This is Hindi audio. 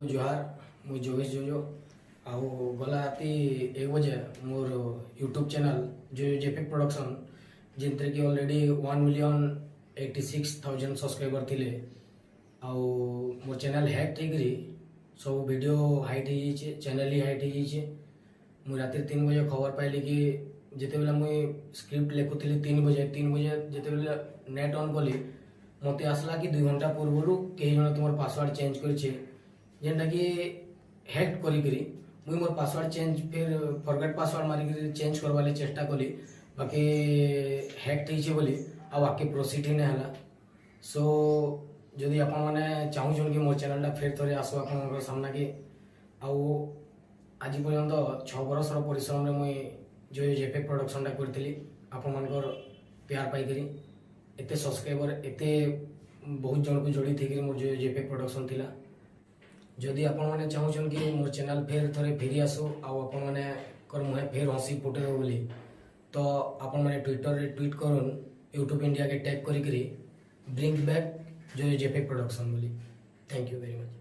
जोहार मुझे जोगेश जोजो आउ गला राति 1 बजे मोर यूट्यूब चैनल जो जेपी प्रोडक्शन जिनते कि ऑलरेडी 1,86,000 सब्सक्राइबर थिले आउ मोर चैनल हैक ठीक सब वीडियो हाइट हो चैनल ही हाइट हो मुझे राति 3 बजे खबर पाइली कि जिते बेला मुई स्क्रिप्ट लिखुली 3 बजे जिते बेला नेट ऑन कली मत आसला कि 2 घंटा पूर्व कहीं जन तुम पासवर्ड चेंज कर जेनटा कि हैक करी मुई मोर पासवर्ड चेंज फिर फॉरगेट पासवर्ड मारिक चेंज करवाले चेष्टा कली बाकी हैक थी बोली आगे प्रोसीड ही नहीं है। सो जदि आपण मैंने चाहून कि मोर चैनलटा फिर थे आसो आप सामना की आउ आज पर्यंत 6 बरसर परिश्रम में मुई जो जेपे प्रोडक्शनटा करी आपण मानकर प्यार पाई एते सब्सक्राइबर एते बहुत जन को जोड़ी थी मोर जो जेपे प्रोडक्शन थिला। जदि आपण मैंने चाहून कि मोर चैनल फिर थे फेरी आसो आपण मैंने मुहे फिर हसी फुटेब बोली तो आपण मैंने ट्विटर रे ट्वीट करूँ यूट्यूब इंडिया के टैग करी ब्रिंग बैक जो जेपे प्रोडक्शन बोली। Thank you very much.